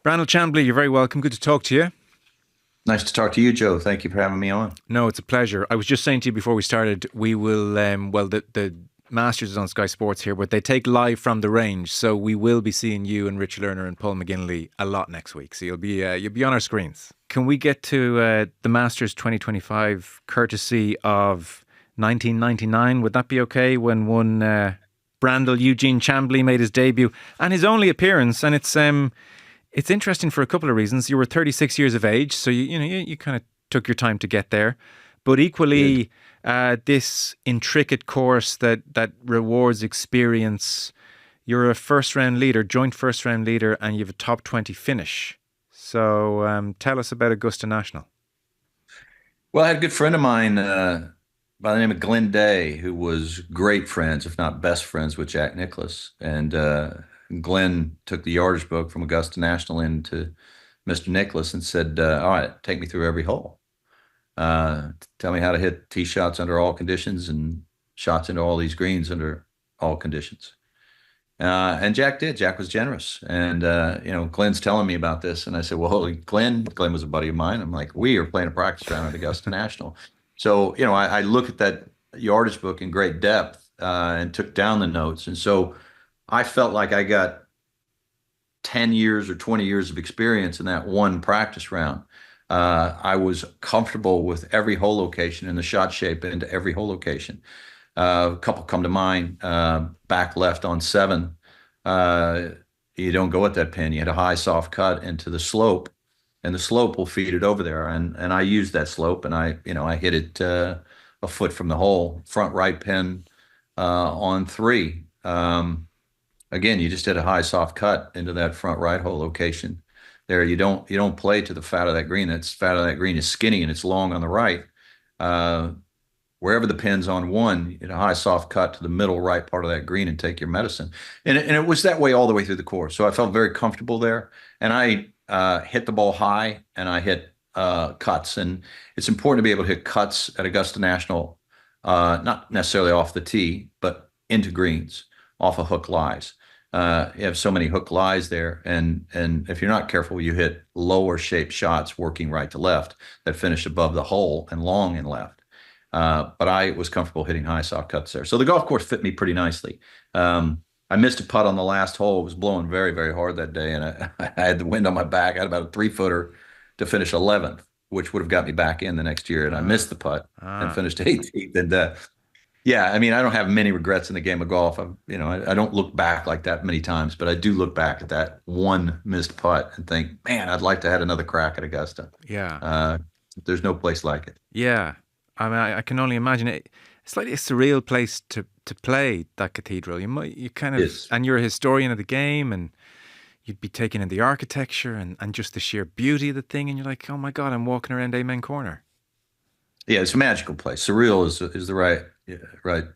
Brandel Chamblee, you're very welcome. Good to talk to you. Nice to talk to you, Joe. Thank you for having me on. No, it's a pleasure. I was just saying to you before we started, we will, the Masters is on Sky Sports here, but they take live from the range. So we will be seeing you and Richard Lerner and Paul McGinley a lot next week. So you'll be on our screens. Can we get to the Masters 2025 courtesy of 1999? Would that be okay, when one Brandel Eugene Chamblee made his debut and his only appearance? And it's interesting for a couple of reasons. You were 36 years of age, so you kind of took your time to get there. But equally, this intricate course that rewards experience. You're a first-round leader, joint first-round leader, and you have a top 20 finish. So tell us about Augusta National. Well, I had a good friend of mine by the name of Glenn Day, who was great friends, if not best friends, with Jack Nicklaus. And Glenn took the yardage book from Augusta National into Mr. Nicklaus and said, all right, take me through every hole. Tell me how to hit tee shots under all conditions and shots into all these greens under all conditions. And Jack did. Jack was generous. And, Glenn's telling me about this. And I said, well, Glenn was a buddy of mine. I'm like, we are playing a practice round at Augusta National. So, I look at that yardage book in great depth and took down the notes. And so I felt like I got 10 years or 20 years of experience in that one practice round. I was comfortable with every hole location and the shot shape into every hole location. A couple come to mind. Back left on 7. You don't go at that pin. You had a high soft cut into the slope, and the slope will feed it over there. And I used that slope, and I hit it a foot from the hole, front right pin on 3. Again, you just hit a high soft cut into that front right hole location. There, you don't play to the fat of that green. That fat of that green is skinny and it's long on the right. Wherever the pin's on 1, you hit a high soft cut to the middle right part of that green and take your medicine. And it was that way all the way through the course. So I felt very comfortable there. And I hit the ball high and I hit cuts. And it's important to be able to hit cuts at Augusta National, not necessarily off the tee, but into greens, off of hook lies. You have so many hook lies there, and if you're not careful, you hit lower shaped shots working right to left that finish above the hole and long and left. But I was comfortable hitting high soft cuts there. So the golf course fit me pretty nicely. I missed a putt on the last hole. It was blowing very, very hard that day, and I had the wind on my back. I had about a 3-footer to finish 11th, which would have got me back in the next year, and I missed the putt and finished 18th. And yeah, I mean, I don't have many regrets in the game of golf. I don't look back like that many times, but I do look back at that one missed putt and think, man, I'd like to have another crack at Augusta. Yeah. There's no place like it. Yeah. I mean, I can only imagine it. It's like a surreal place to play, that cathedral. You kind of, Yes. And you're a historian of the game, and you'd be taking in the architecture and just the sheer beauty of the thing, and you're like, oh my God, I'm walking around Amen Corner. Yeah, it's a magical place. Surreal is the right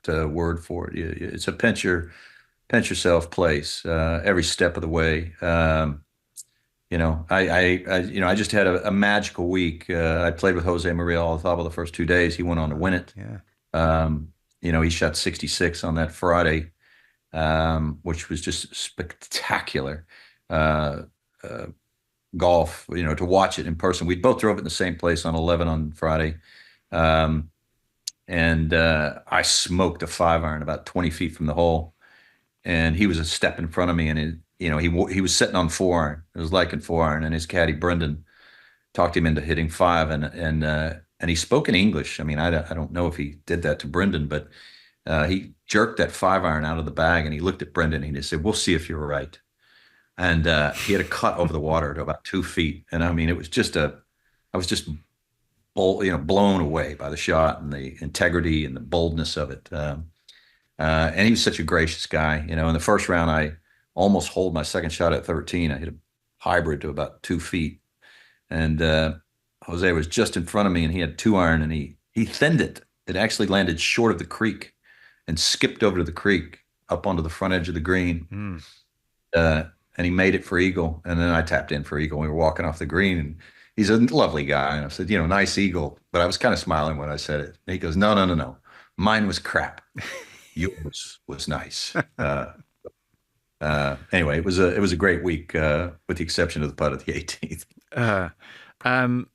word for it. It's a pinch yourself place every step of the way. I just had a magical week. I played with Jose Maria Olazabal the first 2 days. He went on to win it. Yeah. He shot 66 on that Friday, which was just spectacular golf. To watch it in person. We both drove it in the same place on 11 on Friday. And I smoked a 5-iron about 20 feet from the hole, and he was a step in front of me, and he was sitting on 4-iron. It was like in 4-iron, and his caddy Brendan talked him into hitting 5, and he spoke in English. I mean, I don't know if he did that to Brendan, but he jerked that 5-iron out of the bag, and he looked at Brendan and he said, "We'll see if you're right." And he had a cut over the water to about 2 feet, and I mean, I was just blown away by the shot and the integrity and the boldness of it. And he was such a gracious guy. In the first round, I almost holed my second shot at 13. I hit a hybrid to about 2 feet. And Jose was just in front of me, and he had 2-iron, and he thinned it. It actually landed short of the creek and skipped over to the creek up onto the front edge of the green. And he made it for eagle. And then I tapped in for eagle. We were walking off the green, and he's a lovely guy. And I said, nice eagle. But I was kind of smiling when I said it. And he goes, no. Mine was crap. Yours was nice. Anyway, it was a great week, with the exception of the putt at the 18th. Uh, um,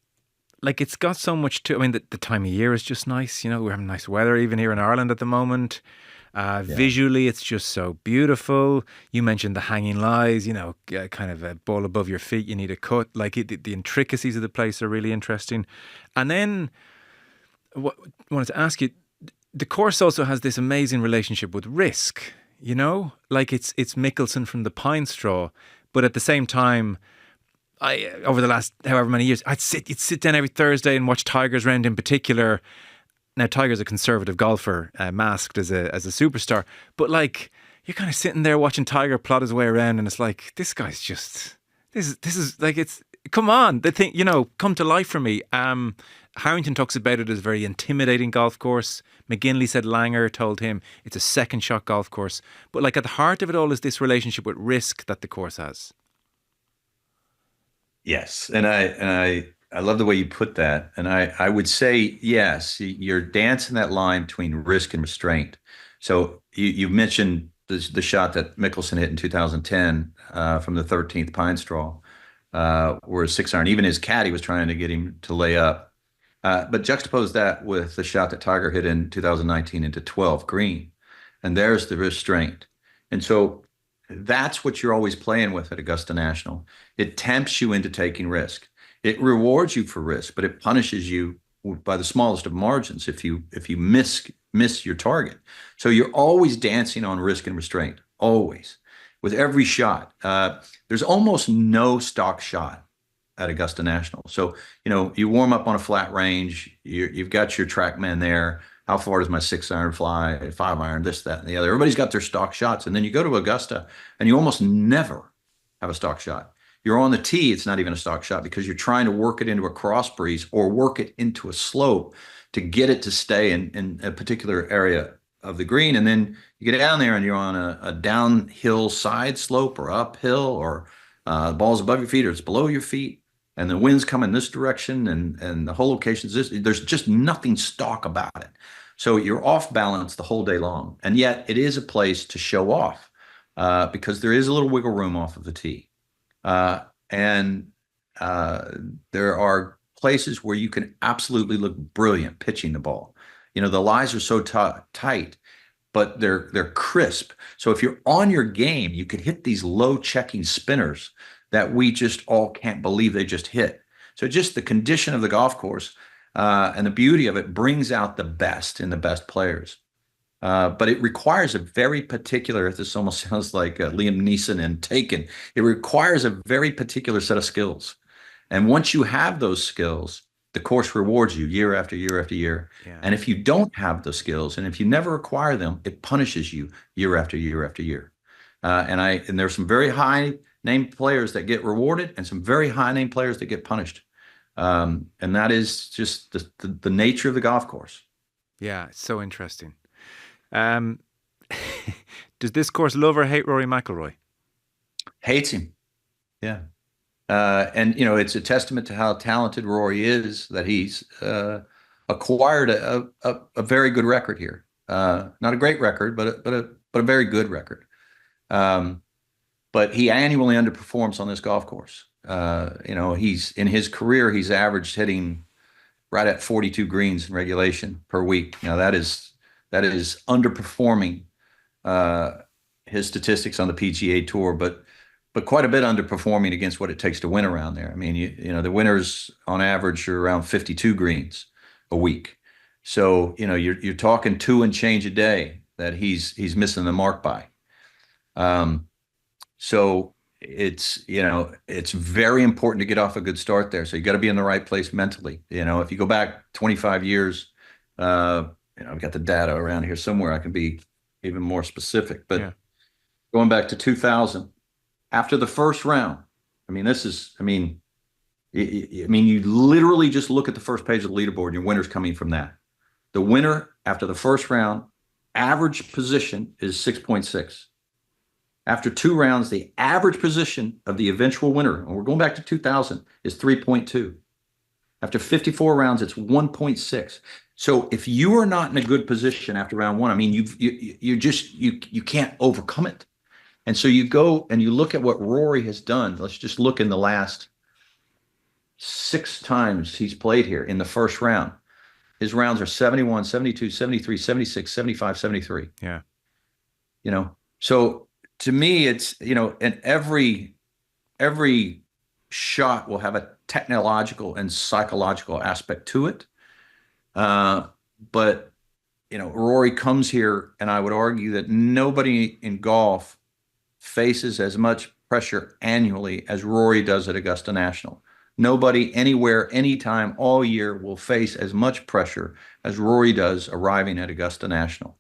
like it's got so much to. I mean, the time of year is just nice. You know, we're having nice weather even here in Ireland at the moment. Yeah. Visually, it's just so beautiful. You mentioned the hanging lies. You know, kind of a ball above your feet. You need a cut. Like the intricacies of the place are really interesting. And then, what I wanted to ask you, the course also has this amazing relationship with risk. You know, like it's Mickelson from the Pine Straw, but at the same time, I over the last however many years, you'd sit down every Thursday and watch Tiger's round in particular. Now Tiger's a conservative golfer, masked as a superstar, but like you're kind of sitting there watching Tiger plot his way around, and it's like this guy's just this is like it's come on the thing come to life for me. Harrington talks about it as a very intimidating golf course. McGinley said Langer told him it's a second shot golf course, but like at the heart of it all is this relationship with risk that the course has. Yes, and I love the way you put that. And I would say yes, you're dancing that line between risk and restraint. So you mentioned the shot that Mickelson hit in 2010, from the 13th pine straw, where a 6 iron, even his caddy was trying to get him to lay up. But juxtapose that with the shot that Tiger hit in 2019 into 12 green, and there's the restraint. And so that's what you're always playing with at Augusta National. It tempts you into taking risk. It rewards you for risk, but it punishes you by the smallest of margins if you miss your target. So you're always dancing on risk and restraint, always, with every shot. There's almost no stock shot at Augusta National. So you warm up on a flat range. You've got your TrackMan there. How far does my 6 iron fly? 5 iron, this, that, and the other. Everybody's got their stock shots. And then you go to Augusta and you almost never have a stock shot. You're on the tee, it's not even a stock shot because you're trying to work it into a cross breeze or work it into a slope to get it to stay in a particular area of the green. And then you get down there and you're on a downhill side slope or uphill, or the ball's above your feet or it's below your feet. And the wind's coming this direction, and the whole location is this. There's just nothing stock about it. So you're off balance the whole day long. And yet it is a place to show off, because there is a little wiggle room off of the tee. And there are places where you can absolutely look brilliant pitching the ball. The lies are so tight, but they're crisp. So if you're on your game, you could hit these low checking spinners that we just all can't believe they just hit. So just the condition of the golf course, and the beauty of it brings out the best in the best players. But it requires a very particular, this almost sounds like Liam Neeson and Taken. It requires a very particular set of skills. And once you have those skills, the course rewards you year after year after year. Yeah. And if you don't have the skills, and if you never acquire them, it punishes you year after year after year. And there's some very high named players that get rewarded and some very high named players that get punished. And that is just the nature of the golf course. Yeah, it's so interesting. Um, does this course love or hate Rory McIlroy? Hates him. Yeah. And it's a testament to how talented Rory is that he's acquired a very good record here. Not a great record, but a very good record. But he annually underperforms on this golf course. He's in his career, he's averaged hitting right at 42 greens in regulation per week. Now that is underperforming his statistics on the PGA Tour, but quite a bit underperforming against what it takes to win around there. I mean, the winners on average are around 52 greens a week. So you're talking 2 and change a day that he's missing the mark by. So it's very important to get off a good start there. So you got to be in the right place mentally. If you go back 25 years, I've got the data around here somewhere. I can be even more specific, but going back to 2000, after the first round, you literally just look at the first page of the leaderboard and your winner's coming from that. The winner after the first round, average position is 6.6. After 2 rounds, the average position of the eventual winner, and we're going back to 2000, is 3.2. After 54 rounds, it's 1.6. So if you are not in a good position after round 1, you can't overcome it. And so you go and you look at what Rory has done. Let's just look in the last 6 times he's played here in the first round. His rounds are 71, 72, 73, 76, 75, 73. Yeah. So to me, it's, and every shot will have a technological and psychological aspect to it. But, Rory comes here, and I would argue that nobody in golf faces as much pressure annually as Rory does at Augusta National. Nobody anywhere, anytime, all year will face as much pressure as Rory does arriving at Augusta National,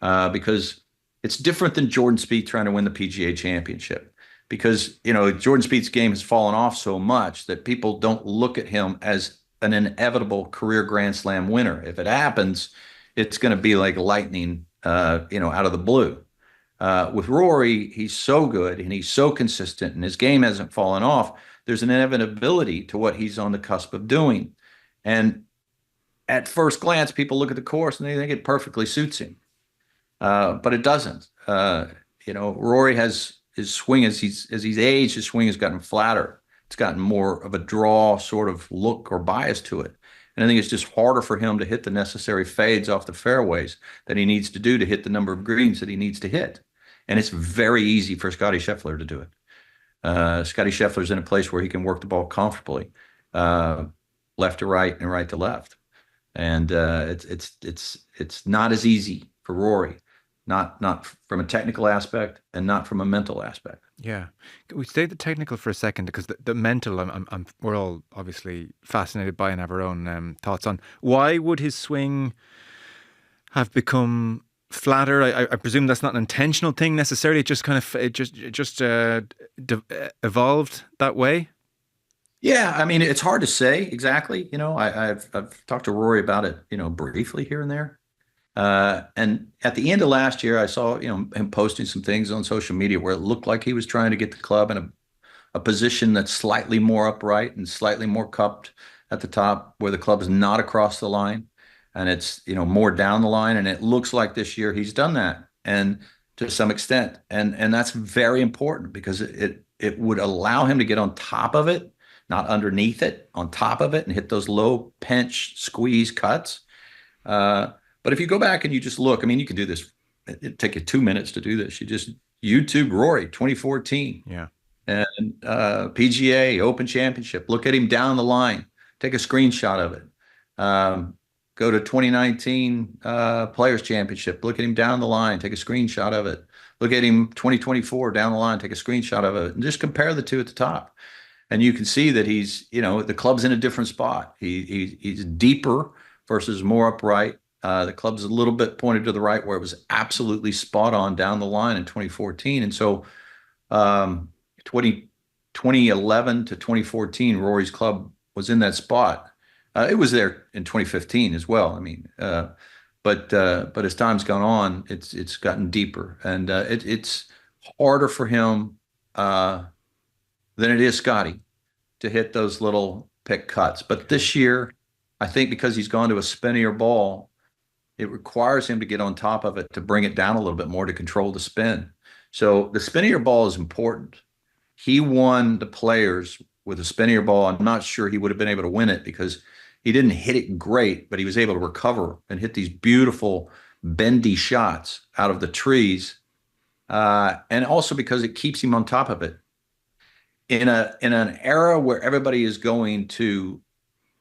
because it's different than Jordan Spieth trying to win the PGA Championship. Because Jordan Spieth's game has fallen off so much that people don't look at him as an inevitable career Grand Slam winner. If it happens, it's going to be like lightning, out of the blue. With Rory, he's so good and he's so consistent, and his game hasn't fallen off. There's an inevitability to what he's on the cusp of doing. And at first glance, people look at the course and they think it perfectly suits him. But it doesn't. Rory has his swing, as he's aged, his swing has gotten flatter. It's gotten more of a draw sort of look or bias to it. And I think it's just harder for him to hit the necessary fades off the fairways that he needs to do to hit the number of greens that he needs to hit. And it's very easy for Scotty Scheffler to do it. Scotty Scheffler's in a place where he can work the ball comfortably, left to right and right to left. And it's not as easy for Rory, not from a technical aspect and not from a mental aspect. Yeah, we stay the technical for a second, because the mental, we're all obviously fascinated by and have our own thoughts on. Why would his swing have become flatter? I presume that's not an intentional thing necessarily. It just kind of evolved that way. Yeah, I mean, it's hard to say exactly. I've talked to Rory about it, briefly here and there. And at the end of last year, I saw, him posting some things on social media where it looked like he was trying to get the club in a position that's slightly more upright and slightly more cupped at the top, where the club is not across the line and it's, more down the line. And it looks like this year he's done that, and to some extent. And that's very important, because it would allow him to get on top of it, not underneath it, on top of it, and hit those low pinch squeeze cuts. But if you go back and you just look, I mean, you can do this. It'd take you 2 minutes to do this. You just YouTube Rory 2014. Yeah. And PGA Open Championship. Look at him down the line. Take a screenshot of it. Go to 2019 Players Championship. Look at him down the line. Take a screenshot of it. Look at him 2024 down the line. Take a screenshot of it. And just compare the two at the top. And you can see that he's, the club's in a different spot. He's deeper versus more upright. The club's a little bit pointed to the right, where it was absolutely spot on down the line in 2014. And so 2011 to 2014, Rory's club was in that spot. It was there in 2015 as well. I mean, but as time's gone on, it's gotten deeper, and it's harder for him than it is Scotty to hit those little pick cuts. But this year, I think because he's gone to a spinnier ball, it requires him to get on top of it to bring it down a little bit more to control the spin. So the spinnier ball is important. He won the Players with a spinnier ball. I'm not sure he would have been able to win it, because he didn't hit it great, but he was able to recover and hit these beautiful bendy shots out of the trees. And also because it keeps him on top of it. In an era where everybody is going to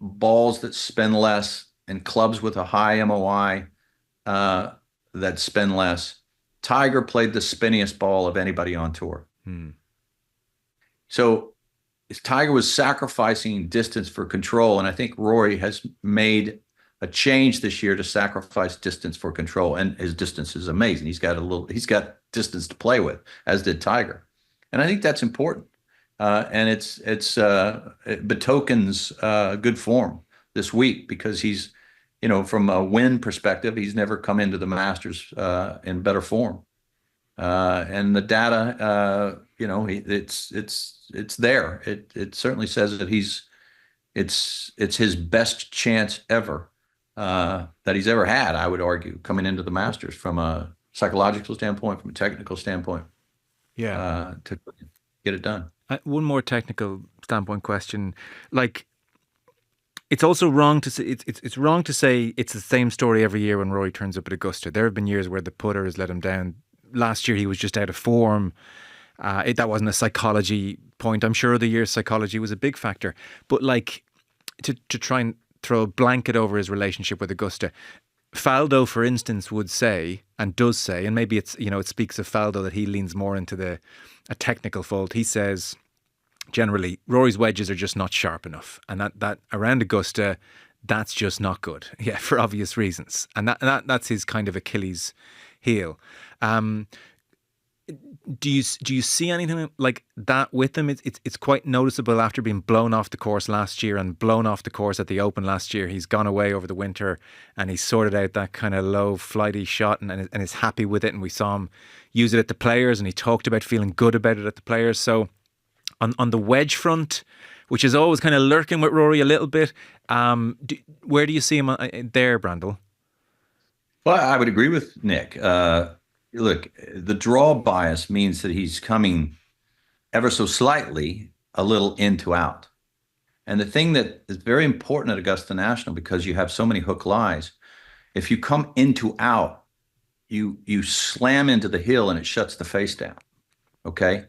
balls that spin less and clubs with a high MOI that spin less, Tiger played the spinniest ball of anybody on tour. So Tiger was sacrificing distance for control, and I think Rory has made a change this year to sacrifice distance for control, and his distance is amazing. He's got distance to play with, as did Tiger, and I think that's important. And it betokens good form this week, because he's, from a win perspective, he's never come into the Masters in better form. And the data, it's there. It certainly says that it's his best chance ever that he's ever had, I would argue, coming into the Masters, from a psychological standpoint, from a technical standpoint. Yeah. to get it done. One more technical standpoint question. Like, it's also wrong to say it's wrong to say it's the same story every year when Rory turns up at Augusta. There have been years where the putter has let him down. Last year he was just out of form. That wasn't a psychology point. I'm sure the year's psychology was a big factor. But like to try and throw a blanket over his relationship with Augusta, Faldo, for instance, would say and does say, and maybe it's it speaks of Faldo that he leans more into a technical fold. He says generally Rory's wedges are just not sharp enough, and that around Augusta, that's just not good. Yeah, for obvious reasons, and that's his kind of Achilles heel. Do you see anything like that with him? It's quite noticeable after being blown off the course last year and blown off the course at the Open last year. He's gone away over the winter and he's sorted out that kind of low flighty shot and is happy with it. And we saw him use it at the Players, and he talked about feeling good about it at the Players. So on the wedge front, which is always kind of lurking with Rory a little bit, where do you see him there, Brandel? Well, I would agree with Nick. Look, the draw bias means that he's coming ever so slightly a little in to out. And the thing that is very important at Augusta National, because you have so many hook lies, if you come into out, you slam into the hill and it shuts the face down. Okay?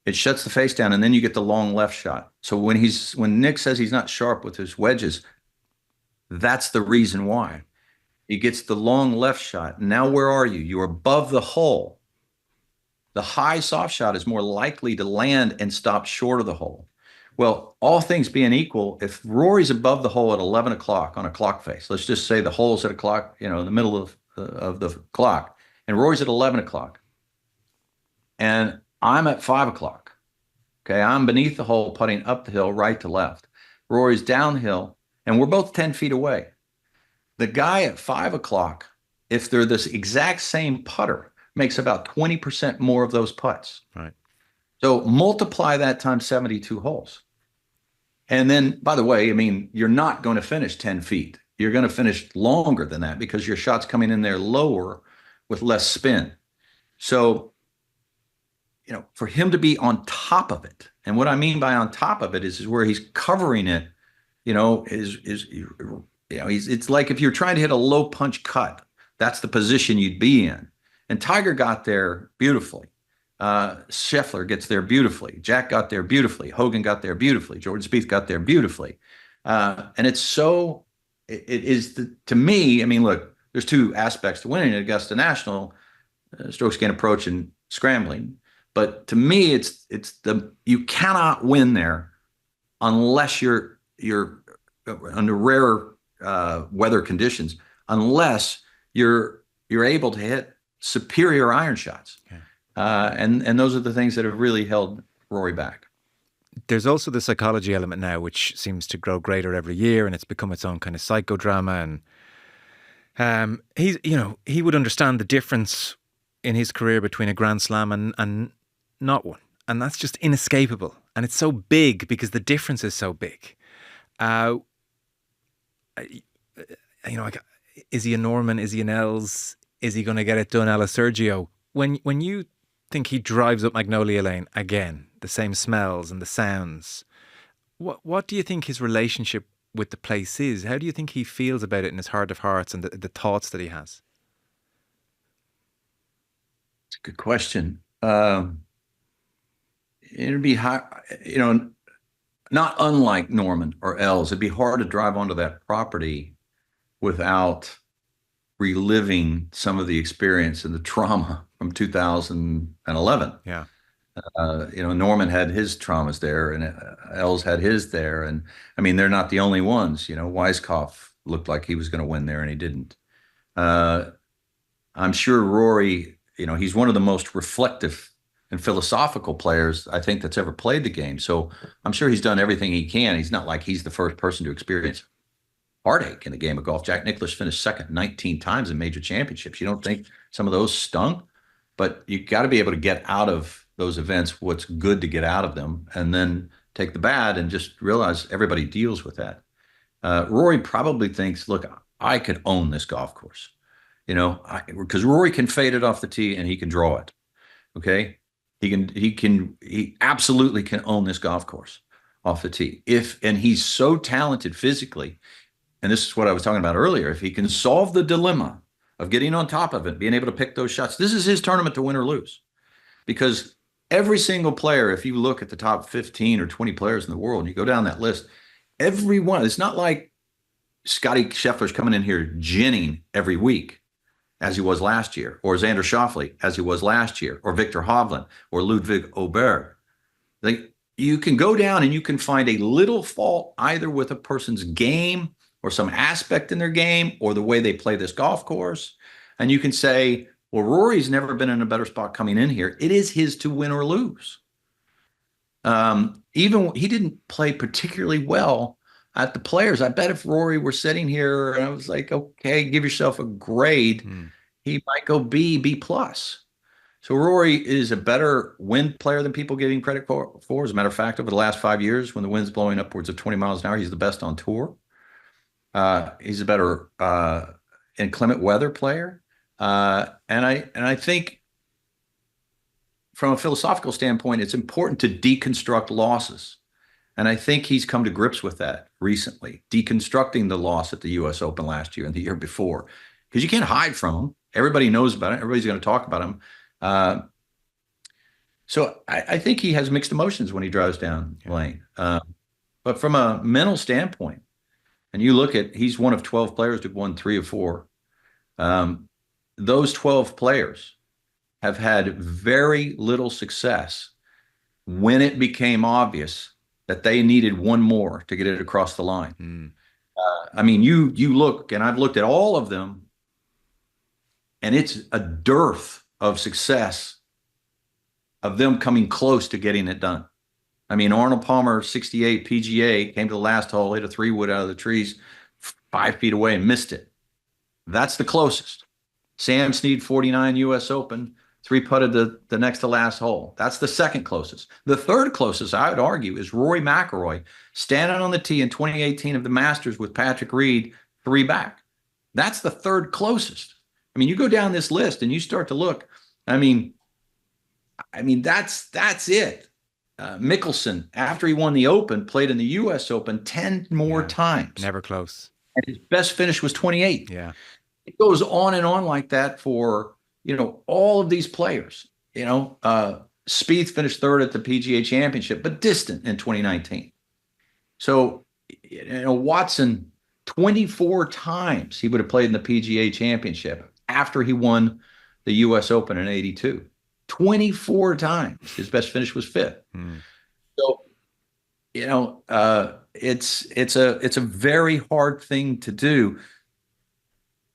It shuts the face down, and then you get the long left shot. So when Nick says he's not sharp with his wedges, that's the reason why. He gets the long left shot. Now, where are you? You're above the hole. The high soft shot is more likely to land and stop short of the hole. Well, all things being equal, if Rory's above the hole at 11 o'clock on a clock face, let's just say the hole's at a clock, in the middle of the clock, and Rory's at 11 o'clock, and I'm at 5 o'clock. Okay, I'm beneath the hole, putting up the hill, right to left. Rory's downhill, and we're both 10 feet away. The guy at 5 o'clock, if they're this exact same putter, makes about 20% more of those putts. Right. So multiply that times 72 holes. And then, by the way, I mean, you're not going to finish 10 feet. You're going to finish longer than that because your shot's coming in there lower with less spin. So, for him to be on top of it, and what I mean by on top of it is where he's covering it, it's like if you're trying to hit a low punch cut, that's the position you'd be in. And Tiger got there beautifully. Sheffler gets there beautifully. Jack got there beautifully. Hogan got there beautifully. Jordan Spieth got there beautifully. And to me, I mean, look, there's two aspects to winning at Augusta National, strokes gained approach and scrambling. But to me, you cannot win there unless you're under rare weather conditions, unless you're able to hit superior iron shots. Okay. And those are the things that have really held Rory back. There's also the psychology element now, which seems to grow greater every year, and it's become its own kind of psychodrama. And he would understand the difference in his career between a Grand Slam and not one, and that's just inescapable. And it's so big because the difference is so big. Is he a Norman? Is he an Els? Is he going to get it done a la Sergio? When you think he drives up Magnolia Lane again, the same smells and the sounds, what do you think his relationship with the place is? How do you think he feels about it in his heart of hearts and the thoughts that he has? It's a good question. It'd be hard, not unlike Norman or Els. It'd be hard to drive onto that property without reliving some of the experience and the trauma from 2011. Yeah. Norman had his traumas there, and Els had his there. And I mean, they're not the only ones. Weiskopf looked like he was going to win there, and he didn't. I'm sure Rory, he's one of the most reflective and philosophical players I think that's ever played the game. So I'm sure he's done everything he can. He's not like he's the first person to experience heartache in the game of golf. Jack Nicklaus finished second 19 times in major championships. You don't think some of those stung? But you got to be able to get out of those events what's good to get out of them, and then take the bad and just realize everybody deals with that. Rory probably thinks, look, I could own this golf course, because Rory can fade it off the tee and he can draw it. Okay. He absolutely can own this golf course off the tee. And he's so talented physically, and this is what I was talking about earlier. If he can solve the dilemma of getting on top of it, being able to pick those shots, this is his tournament to win or lose. Because every single player, if you look at the top 15 or 20 players in the world, and you go down that list, every one, it's not like Scotty Scheffler's coming in here ginning every week as he was last year, or Xander Schauffele as he was last year, or Victor Hovland, or Ludwig Aubert. You can go down and you can find a little fault either with a person's game or some aspect in their game or the way they play this golf course. And you can say, well, Rory's never been in a better spot coming in here. It is his to win or lose. Even he didn't play particularly well at the Players. I bet if Rory were sitting here and I was like, okay, give yourself a grade, he might go B plus. So Rory is a better wind player than people give him credit for. As a matter of fact, over the last 5 years, when the wind's blowing upwards of 20 miles an hour, he's the best on tour. He's a better inclement weather player. And I think from a philosophical standpoint, it's important to deconstruct losses. And I think he's come to grips with that recently, deconstructing the loss at the U.S. Open last year and the year before, because you can't hide from him. Everybody knows about it. Everybody's going to talk about him. So I think he has mixed emotions when he drives down lane. But from a mental standpoint, and you look at, he's one of 12 players who've won 3 of 4. Those 12 players have had very little success when it became obvious that they needed one more to get it across the line. I mean, you look, and I've looked at all of them, and it's a dearth of success of them coming close to getting it done. I mean, Arnold Palmer, 68 PGA, came to the last hole, hit a 3-wood out of the trees 5 feet away and missed it. That's the closest. Sam Snead, 49 U.S. Open, 3-putted the next to last hole. That's the second closest. The third closest, I would argue, is Rory McIlroy standing on the tee in 2018 of the Masters with Patrick Reed, 3 back. That's the third closest. I mean, you go down this list and you start to look. I mean, that's it. Mickelson, after he won the Open, played in the U.S. Open 10 more times. Never close. And his best finish was 28. Yeah. It goes on and on like that for, all of these players. Spieth finished 3rd at the PGA Championship, but distant in 2019. So, Watson, 24 times he would have played in the PGA Championship after he won the U.S. Open in 82. 24 times. His best finish was 5th. So, it's a very hard thing to do.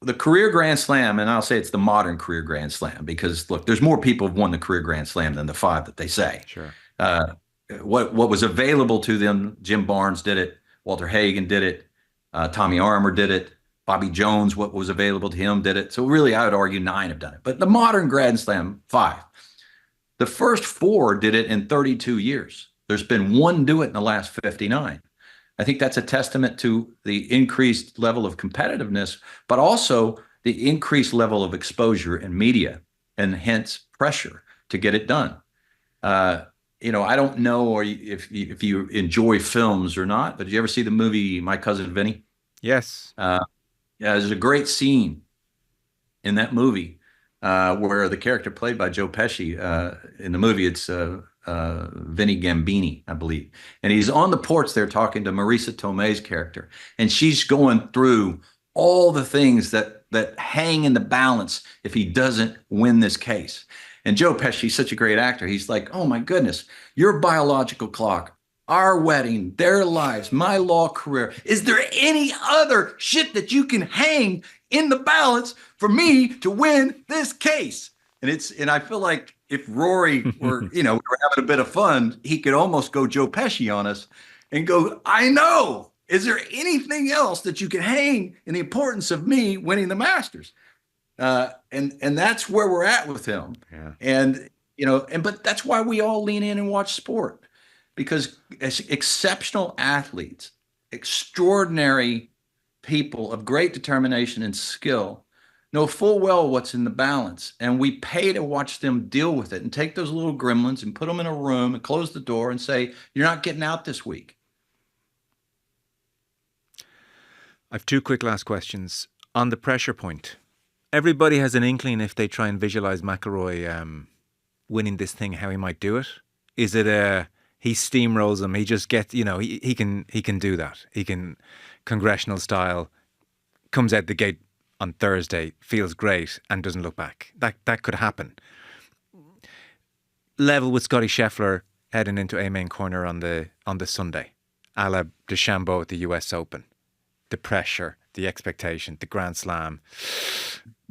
The career Grand Slam, and I'll say it's the modern career Grand Slam, because look, there's more people who've won the career Grand Slam than the 5 that they say. Sure. What was available to them, Jim Barnes did it, Walter Hagen did it, Tommy Armour did it, Bobby Jones, what was available to him, did it. So really, I would argue 9 have done it. But the modern Grand Slam, 5. The first 4 did it in 32 years. There's been 1 do it in the last 59. I think that's a testament to the increased level of competitiveness, but also the increased level of exposure in media and hence pressure to get it done. I don't know if you enjoy films or not, but did you ever see the movie My Cousin Vinny? Yes. There's a great scene in that movie where the character played by Joe Pesci in the movie, it's Vinny Gambini, I believe. And he's on the porch there talking to Marisa Tomei's character. And she's going through all the things that hang in the balance if he doesn't win this case. And Joe Pesci's such a great actor. He's like, oh my goodness, your biological clock, our wedding, their lives, my law career. Is there any other shit that you can hang in the balance for me to win this case? And I feel like if Rory were, we were having a bit of fun, he could almost go Joe Pesci on us and go, I know. Is there anything else that you can hang in the importance of me winning the Masters? And that's where we're at with him. Yeah. And, but that's why we all lean in and watch sport, because as exceptional athletes, extraordinary people of great determination and skill, know full well what's in the balance, and we pay to watch them deal with it and take those little gremlins and put them in a room and close the door and say, you're not getting out this week. I've two quick last questions. On the pressure point, everybody has an inkling if they try and visualize McIlroy winning this thing, how he might do it. Is it he steamrolls him, he just gets, he can do that. He can, congressional style, comes out the gate on Thursday, feels great and doesn't look back. That could happen. Level with Scotty Sheffler heading into a main corner on the Sunday, a la DeChambeau at the US Open. The pressure, the expectation, the Grand Slam.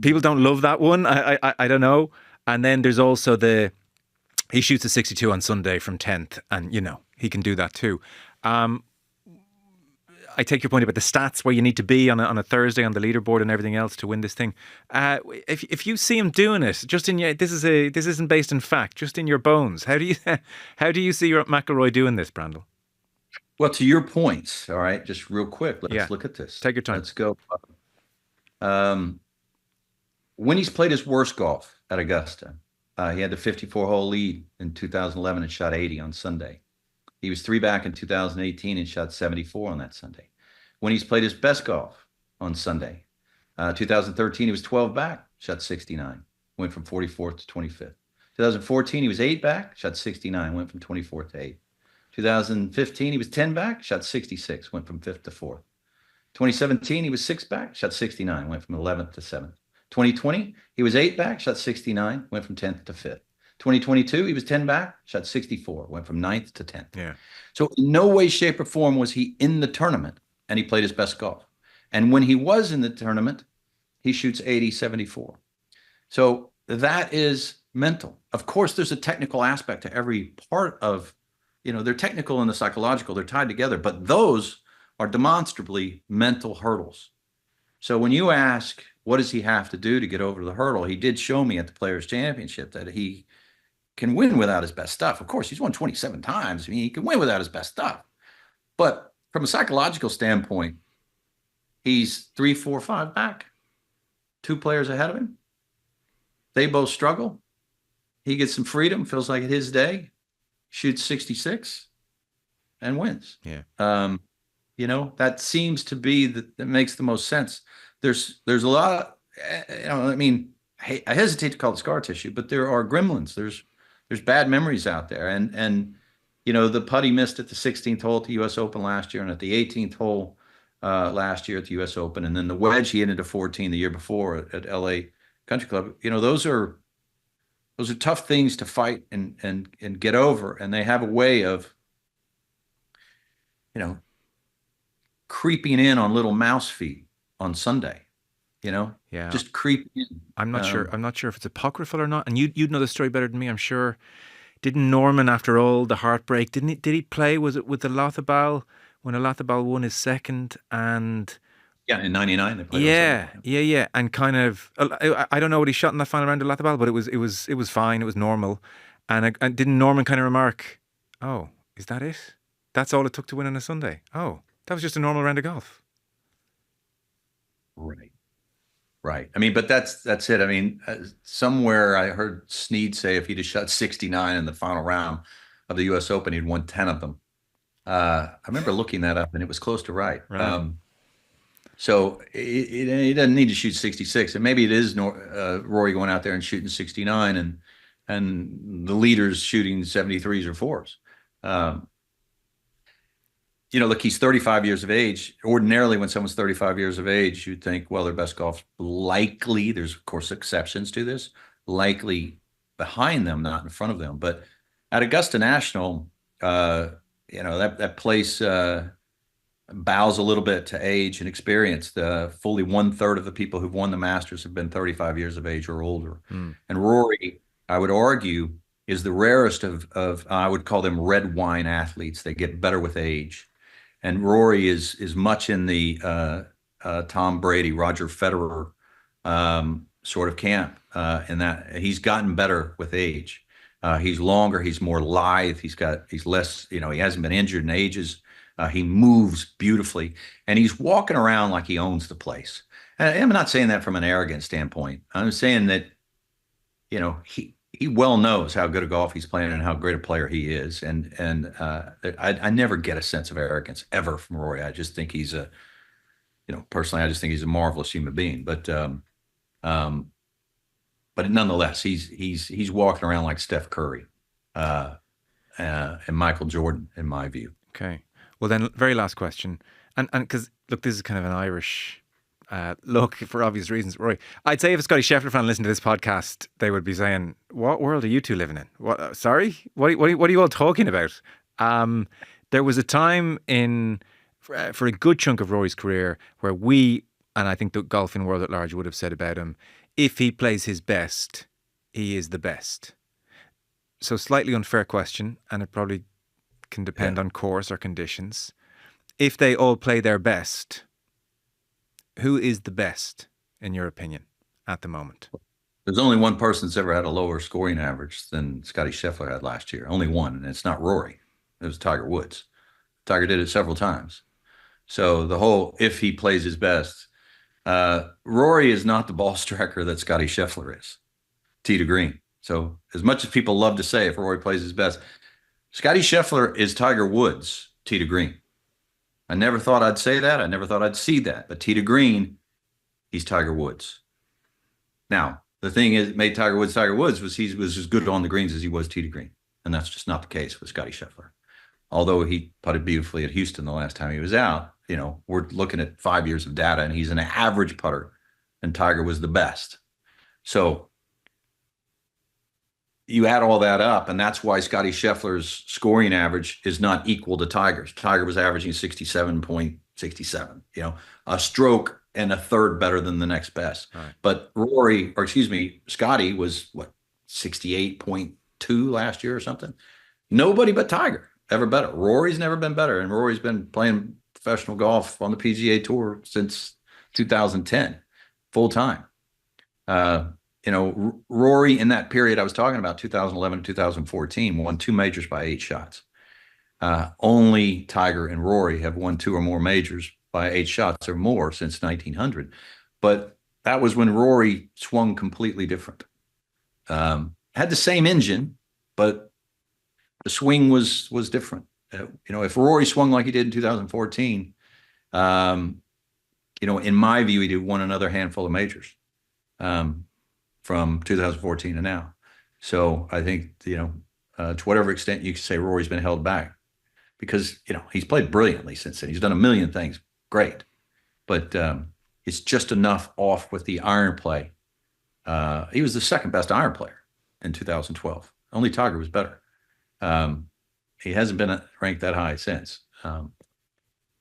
People don't love that one. I don't know. And then there's also he shoots a 62 on Sunday from 10th, and he can do that too. I take your point about the stats where you need to be on a Thursday on the leaderboard and everything else to win this thing. If you see him doing it, just in your this isn't based in fact, just in your bones. How do you see your McIlroy doing this, Brandel? Well, to your points, all right, just real quick, let's look at this. Take your time. Let's go. When he's played his worst golf at Augusta, he had the 54-hole lead in 2011 and shot 80 on Sunday. He was 3 back in 2018 and shot 74 on that Sunday. When he's played his best golf on Sunday, 2013, he was 12 back, shot 69, went from 44th to 25th. 2014, he was 8 back, shot 69, went from 24th to 8th. 2015, he was 10 back, shot 66, went from 5th to 4th. 2017, he was 6 back, shot 69, went from 11th to 7th. 2020, he was 8 back, shot 69, went from 10th to 5th. 2022, he was 10 back, shot 64, went from 9th to 10th. Yeah. So in no way, shape, or form was he in the tournament, and he played his best golf. And when he was in the tournament, he shoots 80, 74. So that is mental. Of course, there's a technical aspect to every part of, they're technical and the psychological, they're tied together, but those are demonstrably mental hurdles. So when you ask, what does he have to do to get over the hurdle? He did show me at the Players' Championship that he can win without his best stuff. Of course, he's won 27 times. I mean, he can win without his best stuff. But from a psychological standpoint, he's 3, 4, 5 back, 2 players ahead of him. They both struggle. He gets some freedom, feels like it's his day, shoots 66 and wins. Yeah. That seems to be that makes the most sense. There's a lot of, I hesitate to call it scar tissue, but there are gremlins. There's bad memories out there. And the putt he missed at the 16th hole at the US Open last year and at the 18th hole last year at the US Open, and then the wedge he ended to 14 the year before at LA Country Club. Those are tough things to fight and get over, and they have a way of creeping in on little mouse feet on Sunday, just creep in. I'm not sure if it's apocryphal or not, and you'd know the story better than me, I'm sure. Didn't Norman, after all the heartbreak, did he play? Was it with the Lotharbal when Lotharbal won his second? And in '99 they played. Yeah, and kind of, I don't know what he shot in that final round of Lotharbal, but it was fine, it was normal. And didn't Norman kind of remark, "Oh, is that it? That's all it took to win on a Sunday? Oh, that was just a normal round of golf." Right. I mean, but that's it. I mean, somewhere I heard Snead say if he'd have shot 69 in the final round of the U.S. Open, he'd won 10 of them. I remember looking that up, and it was close to right. So he doesn't need to shoot 66, and maybe it is Rory going out there and shooting 69, and the leaders shooting 73s or 4s. Look, he's 35 years of age. Ordinarily, when someone's 35 years of age, you'd think, well, their best golf likely, there's of course exceptions to this, likely behind them, not in front of them. But at Augusta National, that place bows a little bit to age and experience. Fully 1/3 of the people who've won the Masters have been 35 years of age or older. And Rory, I would argue, is the rarest of I would call them red wine athletes. They get better with age. And Rory is much in the Tom Brady, Roger Federer sort of camp, in that he's gotten better with age. He's longer, he's more lithe, he's less, he hasn't been injured in ages. He moves beautifully, and he's walking around like he owns the place. And I'm not saying that from an arrogant standpoint. I'm saying that, he well knows how good a golf he's playing and how great a player he is. I never get a sense of arrogance ever from Rory. I just think personally, I just think he's a marvelous human being. But nonetheless, he's walking around like Steph Curry, and Michael Jordan, in my view. Okay. Well, then, very last question, and because look, this is kind of an Irish look for obvious reasons, Roy. I'd say if a Scotty Sheffler fan listened to this podcast, they would be saying, "What world are you two living in? What? Sorry, what are you all talking about?" There was a time for a good chunk of Rory's career where we, and I think the golfing world at large, would have said about him, if he plays his best, he is the best. So slightly unfair question, and it probably can depend on course or conditions. If they all play their best, who is the best, in your opinion, at the moment? There's only one person that's ever had a lower scoring average than Scotty Scheffler had last year. Only one, and it's not Rory. It was Tiger Woods. Tiger did it several times. So the whole, if he plays his best, Rory is not the ball striker that Scotty Scheffler is, tee to green. So as much as people love to say if Rory plays his best, Scotty Scheffler is Tiger Woods, tee to green. I never thought I'd say that. I never thought I'd see that. But tee to green, he's Tiger Woods. Now, the thing is, made Tiger Woods was he was as good on the greens as he was tee to green. And that's just not the case with Scotty Scheffler. Although he putted beautifully at Houston the last time he was out, we're looking at 5 years of data, and he's an average putter, and Tiger was the best. So you add all that up, and that's why Scotty Scheffler's scoring average is not equal to Tiger's. Tiger was averaging 67.67, a stroke and a third better than the next best. Right. But Scotty was 68.2 last year or something. Nobody but Tiger ever better. Rory's never been better, and Rory's been playing professional golf on the PGA Tour since 2010, full time. Rory in that period I was talking about, 2011 to 2014, won 2 majors by 8 shots. Only Tiger and Rory have won 2 or more majors by 8 shots or more since 1900. But that was when Rory swung completely different. Had the same engine, but the swing was different. If Rory swung like he did in 2014, in my view, he'd won another handful of majors. From 2014 to now. So I think, to whatever extent you can say Rory's been held back, because, he's played brilliantly since then. He's done a million things. Great. But it's just enough off with the iron play. He was the second best iron player in 2012. Only Tiger was better. He hasn't been ranked that high since.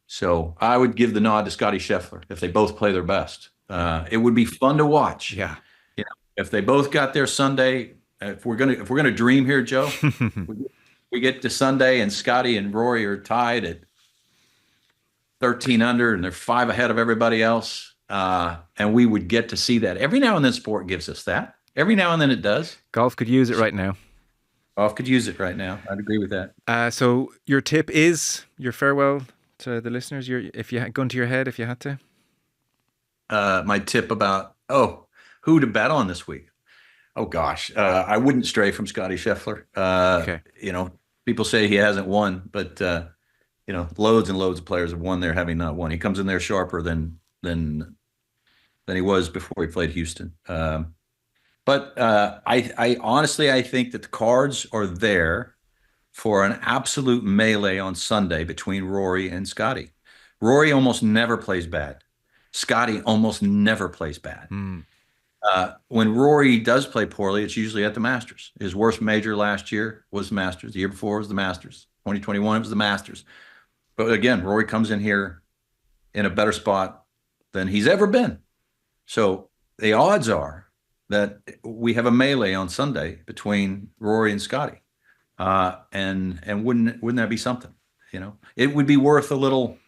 So I would give the nod to Scotty Scheffler if they both play their best. It would be fun to watch. Yeah. If they both got there Sunday, if we're gonna dream here, Joe, we get to Sunday and Scotty and Rory are tied at 13 under and they're 5 ahead of everybody else, and we would get to see that. Every now and then, sport gives us that. Every now and then, it does. Golf could use it right now. Golf could use it right now. I'd agree with that. So your tip is your farewell to the listeners. If you had gun to your head, if you had to. My tip about who to bet on this week? Oh gosh, I wouldn't stray from Scotty Scheffler. Okay. People say he hasn't won, but loads and loads of players have won there having not won. He comes in there sharper than he was before he played Houston. But I honestly, I think that the cards are there for an absolute melee on Sunday between Rory and Scotty. Rory almost never plays bad. Scotty almost never plays bad. When Rory does play poorly, it's usually at the Masters. His worst major last year was the Masters. The year before was the Masters. 2021 it was the Masters. But again, Rory comes in here in a better spot than he's ever been. So the odds are that we have a melee on Sunday between Rory and Scotty. And wouldn't that be something? It would be worth a little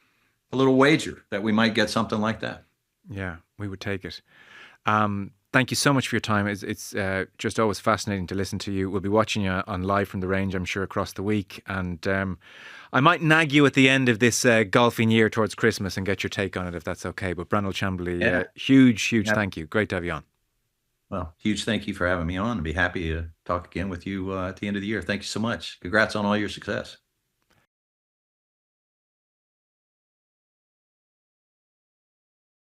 wager that we might get something like that. Yeah, we would take it. thank you so much for your time. It's just always fascinating to listen to you. We'll be watching you on live from the range, I'm sure, across the week. And I might nag you at the end of this golfing year towards Christmas and get your take on it, if that's okay. But Brandel Chamblee, Yeah. huge Yeah. thank you. Great to have you on. Well, huge thank you for having me on. I'd be happy to talk again with you at the end of the year. Thank you so much. Congrats on all your success.